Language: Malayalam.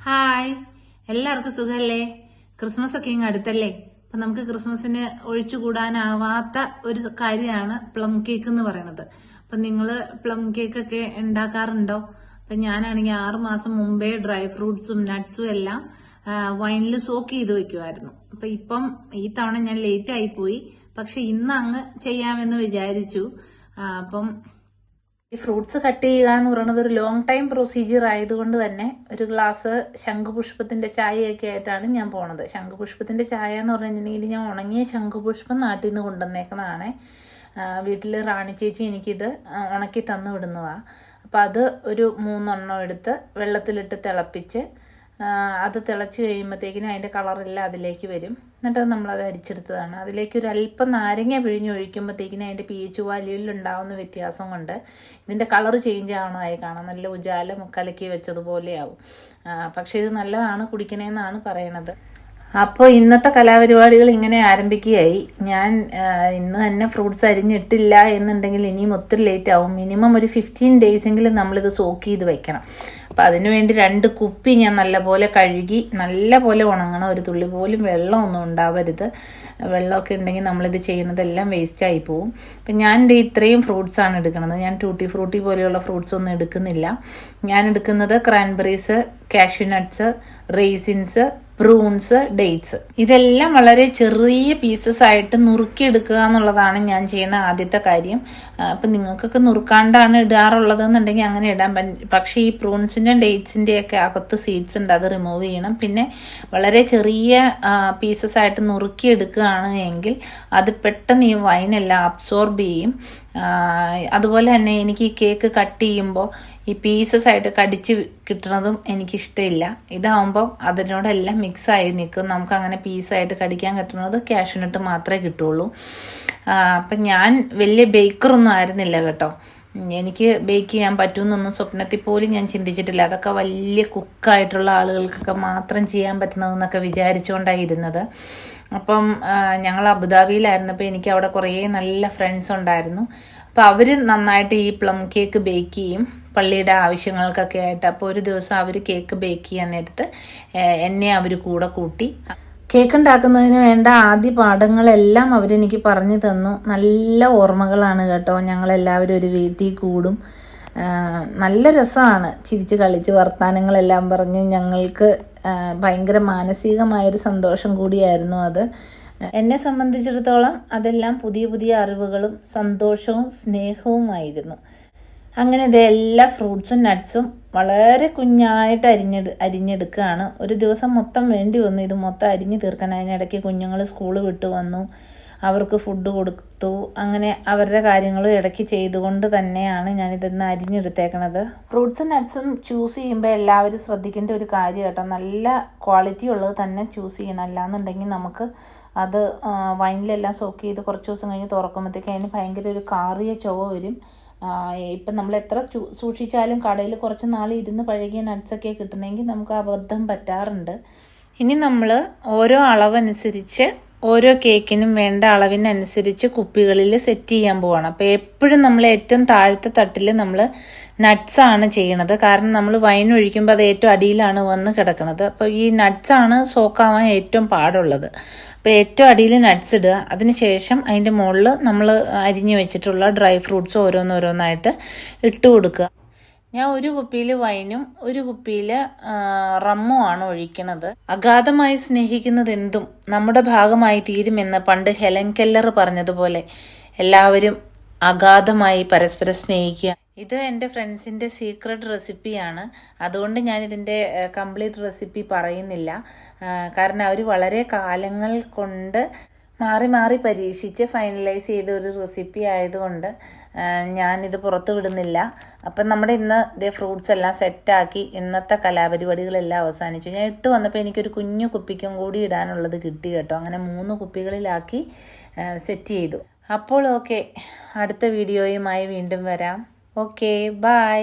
ഹായ്, എല്ലാവർക്കും സുഖല്ലേ? ക്രിസ്മസ് ഒക്കെ ഇങ്ങ് അടുത്തല്ലേ? അപ്പൊ നമുക്ക് ക്രിസ്മസിന് ഒഴിച്ചുകൂടാനാവാത്ത ഒരു കാര്യമാണ് പ്ലം കേക്ക് എന്ന് പറയുന്നത്. അപ്പൊ നിങ്ങള് പ്ലം കേക്ക് ഒക്കെ ഉണ്ടാക്കാറുണ്ടോ? അപ്പൊ ഞാനാണെങ്കിൽ 6 മാസം മുമ്പേ ഡ്രൈ ഫ്രൂട്ട്സും നട്ട്സും എല്ലാം വൈനിൽ സോക്ക് ചെയ്ത് വെക്കുമായിരുന്നു. അപ്പൊ ഇപ്പം ഈ തവണ ഞാൻ ലേറ്റ് ആയി പോയി. പക്ഷെ ഇന്ന് അങ്ങ് ചെയ്യാമെന്ന് വിചാരിച്ചു. അപ്പം ഈ ഫ്രൂട്ട്സ് കട്ട് ചെയ്യുക എന്ന് പറയുന്നത് ഒരു ലോങ് ടൈം പ്രൊസീജിയർ ആയതുകൊണ്ട് തന്നെ ഒരു ഗ്ലാസ് ശംഖുപുഷ്പത്തിന്റെ ചായയൊക്കെ ആയിട്ടാണ് ഞാൻ പോണത്. ശംഖുപുഷ്പത്തിന്റെ ചായ എന്ന് പറഞ്ഞിട്ടുണ്ടെങ്കിൽ ഞാൻ ഉണങ്ങിയ ശംഖുപുഷ്പം നാട്ടിൽ നിന്ന് കൊണ്ടുവന്നേക്കണതാണ്. വീട്ടിൽ റാണി ചേച്ചി എനിക്കിത് ഉണക്കി തന്നു വിടുന്നതാണ്. അപ്പം അത് ഒരു 3 എണ്ണം എടുത്ത് വെള്ളത്തിലിട്ട് തിളപ്പിച്ച് അത് തിളച്ച് കഴിയുമ്പോഴത്തേക്കിനും അതിൻ്റെ കളറെല്ലാം അതിലേക്ക് വരും. എന്നിട്ട് നമ്മളത് അരിച്ചെടുത്തതാണ്. അതിലേക്ക് ഒരു അല്പം നാരങ്ങ പിഴിഞ്ഞൊഴിക്കുമ്പോഴത്തേക്കിനും അതിൻ്റെ pH വാല്യൂവിൽ ഉണ്ടാകുന്ന വ്യത്യാസം കൊണ്ട് ഇതിൻ്റെ കളർ ചേഞ്ച് ആവണതായി കാണാം. നല്ല ഉജാല കലക്കി വെച്ചതുപോലെയാവും. പക്ഷേ ഇത് നല്ലതാണ് കുടിക്കണേന്നാണ് പറയണത്. അപ്പോൾ ഇന്നത്തെ കലാപരിപാടികൾ ഇങ്ങനെ ആരംഭിക്കുകയായി. ഞാൻ ഇന്ന് തന്നെ ഫ്രൂട്ട്സ് അരിഞ്ഞിട്ടില്ല എന്നുണ്ടെങ്കിൽ ഇനിയും ഒത്തിരി ലേറ്റ് ആവും. മിനിമം ഒരു 15 ഡേയ്സെങ്കിലും നമ്മളിത് സോക്ക് ചെയ്ത് വെക്കണം. അപ്പം അതിനുവേണ്ടി 2 കുപ്പി ഞാൻ നല്ലപോലെ കഴുകി നല്ലപോലെ ഉണങ്ങണം. ഒരു തുള്ളി പോലും വെള്ളമൊന്നും ഉണ്ടാവരുത്. വെള്ളമൊക്കെ ഉണ്ടെങ്കിൽ നമ്മളിത് ചെയ്യുന്നതെല്ലാം വേസ്റ്റായി പോവും. അപ്പം ഞാൻ ഇത്രയും ഫ്രൂട്ട്സാണ് എടുക്കുന്നത്. ഞാൻ ടൂട്ടി ഫ്രൂട്ടി പോലെയുള്ള ഫ്രൂട്ട്സ് ഒന്നും എടുക്കുന്നില്ല. ഞാൻ എടുക്കുന്നത് cranberries, cashew nuts, raisins, prunes, dates. ഇതെല്ലാം വളരെ ചെറിയ പീസസ് ആയിട്ട് നുറുക്കിയെടുക്കുക എന്നുള്ളതാണ് ഞാൻ ചെയ്യുന്ന ആദ്യത്തെ കാര്യം. അപ്പം നിങ്ങൾക്കൊക്കെ നുറുക്കാണ്ടാണ് ഇടാറുള്ളത് എന്നുണ്ടെങ്കിൽ അങ്ങനെ ഇടാൻ പക്ഷേ ഈ പ്രൂൺസിൻ്റെ ഡേറ്റ്സിൻ്റെ ഒക്കെ അകത്ത് സീഡ്സ് ഉണ്ട്, അത് റിമൂവ് ചെയ്യണം. പിന്നെ വളരെ ചെറിയ പീസസ് ആയിട്ട് നുറുക്കിയെടുക്കുകയാണ് എങ്കിൽ അത് പെട്ടെന്ന് ഈ വൈനെല്ലാം അബ്സോർബ് ചെയ്യും. അതുപോലെ തന്നെ എനിക്ക് ഈ കേക്ക് കട്ട് ചെയ്യുമ്പോൾ ഈ പീസസ് ആയിട്ട് കടിച്ച് കിട്ടുന്നതും എനിക്കിഷ്ടമില്ല. ഇതാവുമ്പോൾ അതിനോടെല്ലാം മിക്സായി നിൽക്കും. നമുക്ക് അങ്ങനെ പീസായിട്ട് കടിക്കാൻ കിട്ടുന്നത് കാഷ്യൂനട്ട് മാത്രമേ കിട്ടുള്ളൂ. അപ്പം ഞാൻ വലിയ ബേക്കറൊന്നും ആയിരുന്നില്ല കേട്ടോ. എനിക്ക് ബേക്ക് ചെയ്യാൻ പറ്റുമെന്നൊന്നും സ്വപ്നത്തിൽ പോലും ഞാൻ ചിന്തിച്ചിട്ടില്ല. അതൊക്കെ വലിയ കുക്കായിട്ടുള്ള ആളുകൾക്കൊക്കെ മാത്രം ചെയ്യാൻ പറ്റുന്നതെന്നൊക്കെ വിചാരിച്ചുകൊണ്ടാണ് ഇരുന്നത്. അപ്പം ഞങ്ങൾ അബുദാബിയിലായിരുന്നപ്പോൾ എനിക്ക് അവിടെ കുറേ നല്ല ഫ്രണ്ട്സ് ഉണ്ടായിരുന്നു. അപ്പോൾ അവർ നന്നായിട്ട് ഈ പ്ലം കേക്ക് ബേക്ക് ചെയ്യും പള്ളിയുടെ ആവശ്യങ്ങൾക്കൊക്കെ ആയിട്ട്. അപ്പോൾ ഒരു ദിവസം അവർ കേക്ക് ബേക്ക് ചെയ്യാൻ നേരത്ത് എന്നെ അവർ കൂടെ കൂട്ടി. കേക്ക് ഉണ്ടാക്കുന്നതിന് വേണ്ട ആദ്യ പാഠങ്ങളെല്ലാം അവരെനിക്ക് പറഞ്ഞു തന്നു. നല്ല ഓർമ്മകളാണ് കേട്ടോ. ഞങ്ങളെല്ലാവരും ഒരു വീട്ടിൽ കൂടും. നല്ല രസമാണ്. ചിരിച്ച് കളിച്ച് വർത്തമാനങ്ങളെല്ലാം പറഞ്ഞ് ഞങ്ങൾക്ക് ഭയങ്കര മാനസികമായൊരു സന്തോഷം കൂടിയായിരുന്നു അത്. എന്നെ സംബന്ധിച്ചിടത്തോളം അതെല്ലാം പുതിയ പുതിയ അറിവുകളും സന്തോഷവും സ്നേഹവുമായിരുന്നു. അങ്ങനെ ഇത് എല്ലാ ഫ്രൂട്ട്സും നട്ട്സും വളരെ കുഞ്ഞായിട്ട് അരിഞ്ഞെടുക്കുകയാണ്. ഒരു ദിവസം മൊത്തം വേണ്ടി വന്നു ഇത് മൊത്തം അരിഞ്ഞു തീർക്കാൻ. അതിനിടയ്ക്ക് കുഞ്ഞുങ്ങൾ സ്കൂൾ വിട്ടു വന്നു, അവർക്ക് ഫുഡ് കൊടുത്തു. അങ്ങനെ അവരുടെ കാര്യങ്ങളും ഇടയ്ക്ക് ചെയ്തുകൊണ്ട് തന്നെയാണ് ഞാനിതൊന്ന് അരിഞ്ഞെടുത്തേക്കണത്. ഫ്രൂട്ട്സും നട്ട്സും ചൂസ് ചെയ്യുമ്പോൾ എല്ലാവരും ശ്രദ്ധിക്കേണ്ട ഒരു കാര്യം കേട്ടോ, നല്ല ക്വാളിറ്റി ഉള്ളത് തന്നെ ചൂസ് ചെയ്യണം. അല്ലാന്നുണ്ടെങ്കിൽ നമുക്ക് അത് വൈനിലെല്ലാം സോക്ക് ചെയ്ത് കുറച്ച് ദിവസം കഴിഞ്ഞ് തുറക്കുമ്പോഴത്തേക്ക് അതിന് ഭയങ്കര ഒരു കാറിയ ചുവ വരും. ഇപ്പം നമ്മൾ എത്ര സൂക്ഷിച്ചാലും കടയിൽ കുറച്ച് നാൾ ഇരുന്ന് പഴകിയ നട്ട്സൊക്കെ കിട്ടണമെങ്കിൽ നമുക്ക് അബദ്ധം പറ്റാറുണ്ട്. ഇനി നമ്മൾ ഓരോ അളവനുസരിച്ച് ഓരോ കേക്കിനും വേണ്ട അളവിനനുസരിച്ച് കുപ്പികളിൽ സെറ്റ് ചെയ്യാൻ പോവാണ്. അപ്പോൾ എപ്പോഴും നമ്മൾ ഏറ്റവും താഴത്തെ തട്ടിൽ നമ്മൾ നട്ട്സാണ് ചെയ്യണത്. കാരണം നമ്മൾ വൈൻ ഒഴിക്കുമ്പോൾ അത് ഏറ്റവും അടിയിലാണ് വന്ന് കിടക്കുന്നത്. അപ്പോൾ ഈ നട്ട്സാണ് സോക്കാവാൻ ഏറ്റവും പാടുള്ളത്. അപ്പോൾ ഏറ്റവും അടിയിൽ നട്ട്സ് ഇടുക. അതിനുശേഷം അതിൻ്റെ മുകളിൽ നമ്മൾ അരിഞ്ഞു വെച്ചിട്ടുള്ള ഡ്രൈ ഫ്രൂട്ട്സ് ഓരോന്നോരോന്നായിട്ട് ഇട്ട് കൊടുക്കുക. ഞാൻ ഒരു കുപ്പിയിൽ വൈനും ഒരു കുപ്പിയിൽ റമ്മും ആണ് ഒഴിക്കുന്നത്. അഗാധമായി സ്നേഹിക്കുന്നത് എന്തും നമ്മുടെ ഭാഗമായി തീരുമെന്ന് പണ്ട് ഹെലൻ കെല്ലർ പറഞ്ഞതുപോലെ എല്ലാവരും അഗാധമായി പരസ്പരം സ്നേഹിക്കുക. ഇത് എൻ്റെ ഫ്രണ്ട്സിൻ്റെ സീക്രട്ട് റെസിപ്പിയാണ്. അതുകൊണ്ട് ഞാനിതിൻ്റെ കംപ്ലീറ്റ് റെസിപ്പി പറയുന്നില്ല. കാരണം അവർ വളരെ കാലങ്ങൾ കൊണ്ട് മാറി മാറി പരീക്ഷിച്ച് ഫൈനലൈസ് ചെയ്ത ഒരു റെസിപ്പി ആയതുകൊണ്ട് ഞാനിത് പുറത്ത് വിടുന്നില്ല. അപ്പം നമ്മുടെ ഇന്ന് ഇതേ ഫ്രൂട്ട്സ് എല്ലാം സെറ്റാക്കി ഇന്നത്തെ കലാപരിപാടികളെല്ലാം അവസാനിച്ചു. ഞാൻ ഇട്ട് വന്നപ്പോൾ എനിക്കൊരു കുഞ്ഞു കുപ്പിക്കും കൂടി ഇടാനുള്ളത് കിട്ടി കേട്ടോ. അങ്ങനെ 3 കുപ്പികളിലാക്കി സെറ്റ് ചെയ്തു. അപ്പോൾ ഓക്കെ, അടുത്ത വീഡിയോയുമായി വീണ്ടും വരാം. Okay, by.